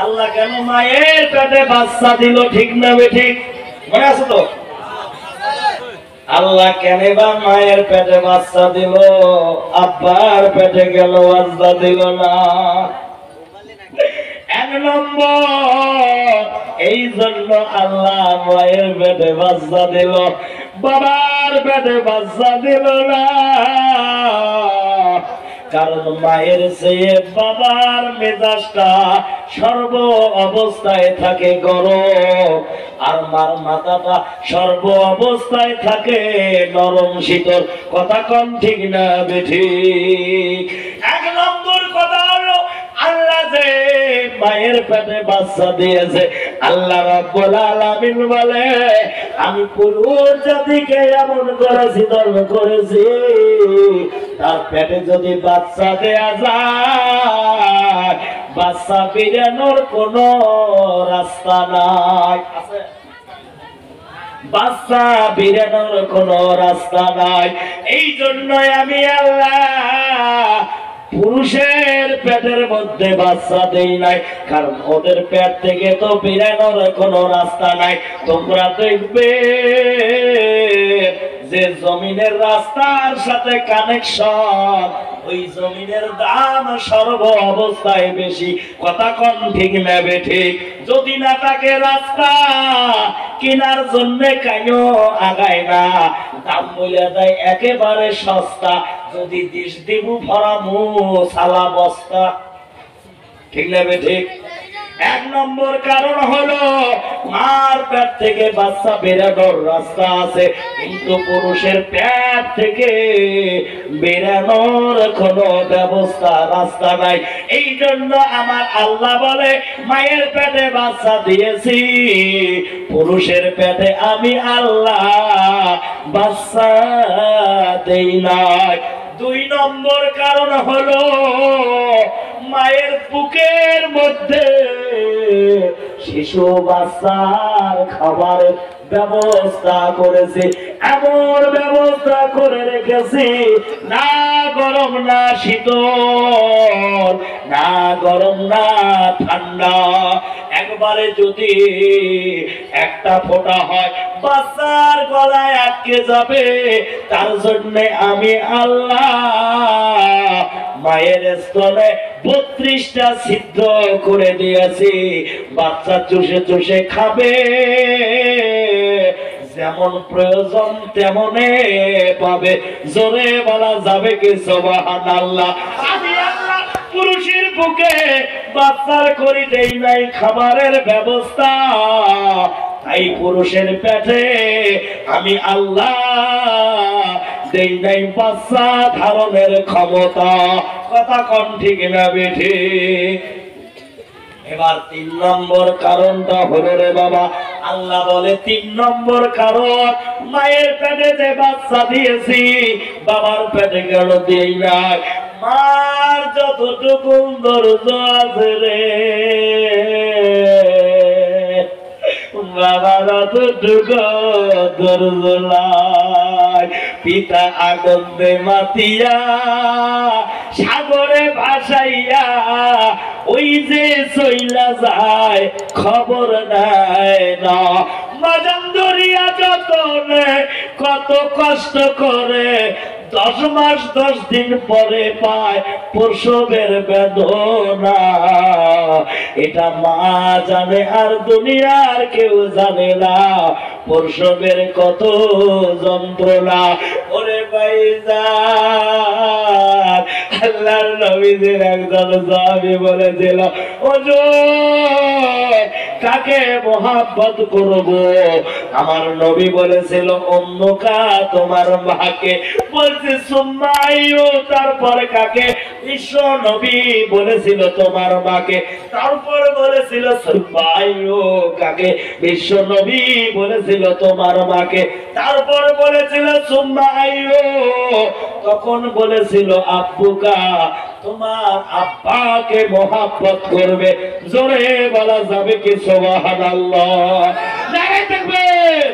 আল্লাহ কেন মায়ের পেটে বাচ্চা দিল, ঠিক না বেঠিক? মনে আছে তো? আল্লাহ কেন বা মায়ের পেটে বাচ্চা দিল, আব্বার পেটে গেল বাচ্চা দিল না? এক নম্বর, এই জন্য আল্লাহ মায়ের পেটে বাচ্চা দিল, বাবার পেটে বাচ্চা দিল না। কারণ মায়ের চেয়ে বাবার মেজাজটা সর্ব অবস্থায় থাকে গরম, আর মার মাথাটা সর্ব অবস্থায় থাকে নরম শীতল। কথা কম, ঠিক না বেঠিক? এক নম্বর কথা হলো, আল্লাহ যে মায়ের পেটে বাচ্চা দিয়েছে, আল্লাহ রাব্বুল আলামিন বলে, আমি পুরুষ জাতিকে এমন করেছি, ধর্ম করেছি, তার পেটে যদি বাচ্চা দেয়া যায়, বাচ্চা বেরানোর কোন রাস্তা নাই। আছে? বাচ্চা বেরানোর কোন রাস্তা নাই। এই জন্যই আমি আল্লাহ পুরুষের পেটের মধ্যে বাচ্চা দেই নাই, কারণ ওদের পেট থেকে তো বেরানোর কোনো রাস্তা নাই। তোমরা দেখবে যে জমিনের রাস্তার সাথে কানেকশন, ওই জমিনের দাম সর্ব অবস্থায় বেশি। কথা কম, ঠিক না বেঠিক? যদি না থাকে রাস্তা কেনার জন্য কাইও আগায় না, দাম বলে দেয় একেবারে সস্তা। যদি দিস দিবু ভরামু সালা বস্তা, ঠিক না বেঠিক? এক নম্বর কারণ হলো, মার পেট থেকে বাচ্চা বেরানোর রাস্তা আছে, কিন্তু পুরুষের পেট থেকে বেরানোর কোনো ব্যবস্থা রাস্তা নাই। এই জন্য আমার আল্লাহ বলে, মায়ের পেটে বাচ্চা দিয়েছি, পুরুষের পেটে আমি আল্লাহ বাচ্চা দেই নাই। দুই নম্বর কারণ হলো, মায়ের বুকের মধ্যে শিশু বাচ্চার খাবারের ব্যবস্থা করেছে, এমন ব্যবস্থা করে রেখেছি, না গরম না শীতল, না গরম না ঠান্ডা। একবারে যদি একটা ফোঁটা হয়, বাচ্চার গলায় আটকে যাবে। তার জন্য আমি আল্লাহ মায়ের স্তনে 32টা ছিদ্র করে দিয়েছি, বাচ্চা চুষে চুষে খাবে, যেমন প্রয়োজন তেমনে পাবে। জোরে বলা যাবে কি সুবহানাল্লাহ? আমি আল্লাহ পুরুষের বুকে বাচ্চার করি দেই নাই খাবারের ব্যবস্থা, তাই পুরুষের পেটে আমি আল্লাহ দেই নাই বাচ্চা ধারণের ক্ষমতা। কথা কম, ঠিক না বেঠিক? এবার 3 নম্বর কারণটা হলো রে বাবা, আল্লাহ বলে 3 নম্বর কারণ, মায়ের পেটে যে বাচ্চা দিয়েছি, বাবার পেটে কেন দেই নাই? মার যতটুকু ধৈর্য আছে রে, বাবার যতটুকু ধৈর্য নাই। পিতা আনন্দে মাতিয়া সাগরে ভাসাইয়া ওই যে চইলা যায়, খবর নাই না। মাজান দরিয়া যতনে কত কষ্ট করে, 10 মাস 10 দিন পরে পায় প্রসবের বেদনা। এটা মা জানে, আর দুনিয়ার কেউ জানে না প্রসবের কত যন্ত্রণা। ওরে ভাইজান, আল্লাহর নবীজির একজন সাহাবী বলেছিল, ওজোর কাকে মোহাব্বত করব? আমার নবী বলেছিল, অন্যকা, তোমার মাকে। বলছে সুম্মাইও, তারপর কাকে? বিশ্ব নবী বলেছিল তোমার মাকে। তারপর বলেছিল সুম্মাইও কাকে? বিশ্ব নবী বলেছিল তোমার মাকে। তারপর বলেছিল সুম্মাইও, তখন বলেছিল আব্বুকা, তোমার আব্বাকে মোহাব্বত করবে। জোরে বলা যাবে কি সুবহানাল্লাহ? নারে তাকবীর!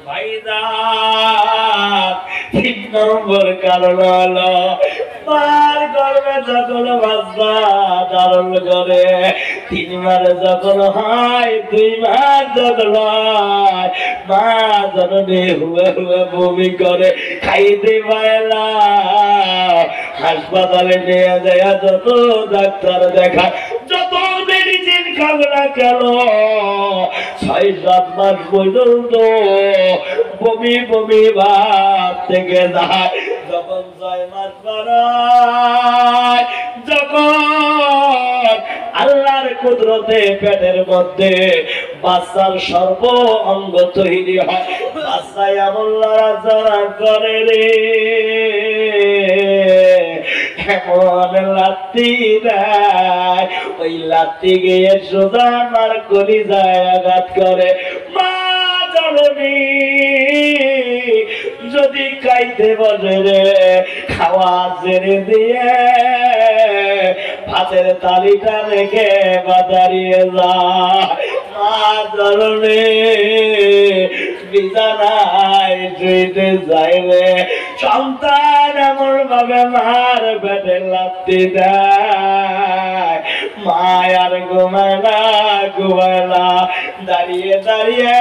ভাইজান, 3 নম্বর কারণ হলো, মার গর্বে যখন বাচ্চা ধারণ করে 3 মাস যখন হয় 2 মাস যখন হয় মা জননী হুয়ে হুয়ে বমি করে খাইতে পারে না হাসপাতালে নিয়ে যায় যত ডাক্তার দেখা যত মেডিসিন খাবে না কেন 6-7 মাস পর্যন্ত বমি বমি ভাব থেকে যায় যখন 6 মাস বাড়ায় যখন আল্লাহর কুদরতে পেটের মধ্যে বাচ্চার সর্ব অঙ্গ তৈরি হয় বাচ্চা এমন লড়াচড়া করে রে এমন লাত্তি দেয় ওই লাত্তি গিয়ে সোজা আমার কলিজায় আঘাত করে মা জননী যদি খাইতে বসে রে খাওয়া ছেড়ে দিয়ে ভাতের তালিকা রেখে বাজারিয়ে যায় মা জননী বিছানায় শুইতে যায় রে সন্তান এমন ভাবে মার পেটে লাত্তি দেয় মায়ার ঘুমায় না দাঁড়িয়ে দাঁড়িয়ে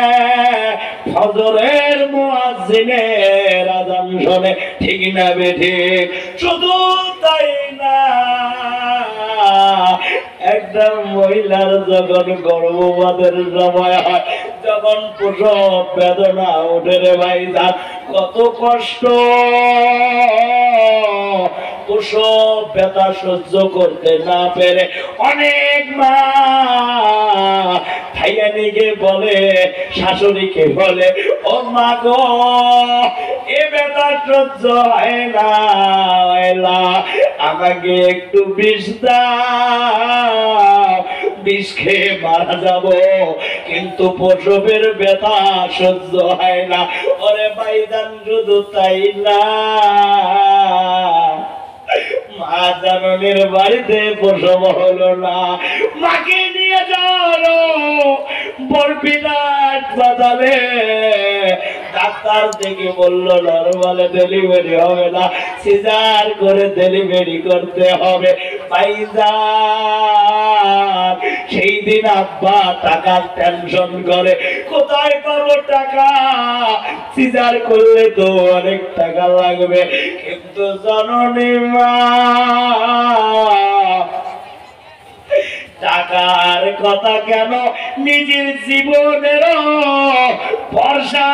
ফজরের মুয়াজ্জিনের আযান শুনে ঠিক না বেঠিক শুধু তাই না একটা মহিলার যখন গর্ভপাতের সময় হয় যখন প্রসব বেদনা ওঠে রে ভাইজান কত কষ্ট প্রসব ব্যথা সহ্য করতে না পেরে অনেক মা ভাইয়ানিকে বলে শাশুড়িকে বলে ও মা গো এ ব্যথা সহ্য হয় না আমাকে একটু বিষ দাও বিষ খেয়ে মারা যাব কিন্তু প্রসবের ব্যথা সহ্য হয় না ওরে ভাইজান শুধু তাই না মা জননীর বাড়িতে প্রসব হলো না মাকে নিয়ে চলো বরপিটা হাসপাতালে ডাক্তার থেকে বললো নরমালে ডেলিভারি হবে না সিজার করে ডেলিভারি করতে হবে ভাইজান সেই দিন আব্বা টাকার টেনশন করে কোথায় পাবো টাকা সিজার করলে তো অনেক টাকা লাগবে কিন্তু জননী মা টাকার কথা কেন নিজের জীবনের ভরসা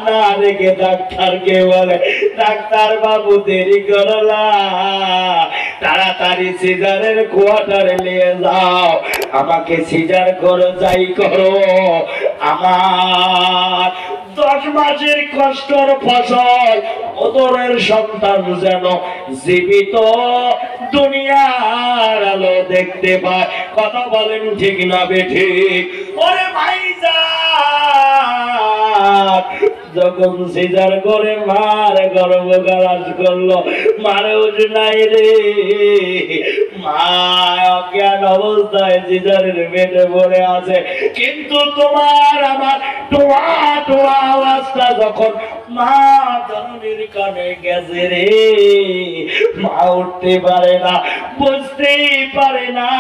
না রেখে ডাক্তারকে বলে ডাক্তার বাবু দেরি করলা তাড়াতাড়ি সিজারের কোয়ার্টারে নিয়ে যাও আমাকে সিজার করো যাই করো আমার 10 মাসের কষ্টের ফসল ওদরের সন্তান যেন জীবিত দুনিয়ার আলো দেখতে পায় কথা বলেন ঠিক না বেঠিক ওরে ভাইজান যখন সিজার করে মার গর্ভগারাজ করলো মারে উঠ নাই রে মা অজ্ঞান অবস্থায় সিজারের পেটে পড়ে আছে কিন্তু তোমার আমার টোয়া টোয়া আওয়াজটা যখন মা জননীর কানে গেছে রে মা উঠতে পারে না বুঝতেই পারে না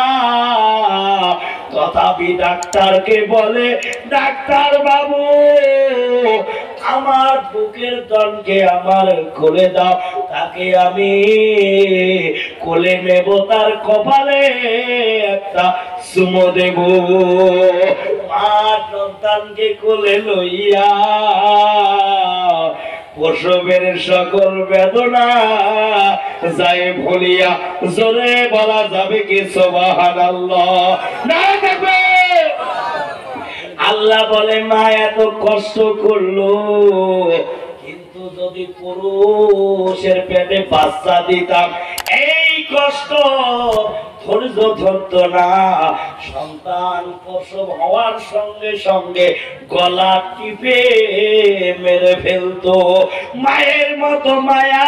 তথাপি ডাক্তারকে বলে ডাক্তার বাবু আমার বুকের তনকে আমার কোলে দাও তাকে আমি কোলে নেব তার কপালে একটা চুমো দেব মা সন্তানকে কোলে লইয়া প্রসবের সকল বেদনা যায় ভুলিয়া জোরে বলা যাবে কি সুবহানাল্লাহ না থাকবে আল্লাহ বলে মা এত কষ্ট করলো কিন্তু যদি পুরুষের পেটে বাচ্চা দিতাম এই কষ্ট ধৈর্য ধরতো না সন্তান প্রসব হওয়ার সঙ্গে সঙ্গে গলা টিপে মেরে ফেলতো মায়ের মতো মায়া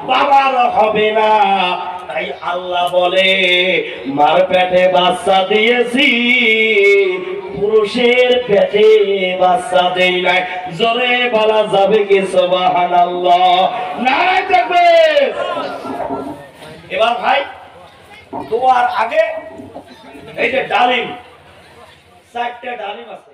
বাবার হবে না তাই আল্লাহ বলে মার পেটে বাচ্চা দিয়েছি পুরুষের পেটে বাচ্চা দেই নাই জোরে বলা যাবে কি সুবহানাল্লাহ নারায়ে তাকবীর এবার ভাই দোয়ার আগে এই যে ডালিম 4টা ডালিম আছে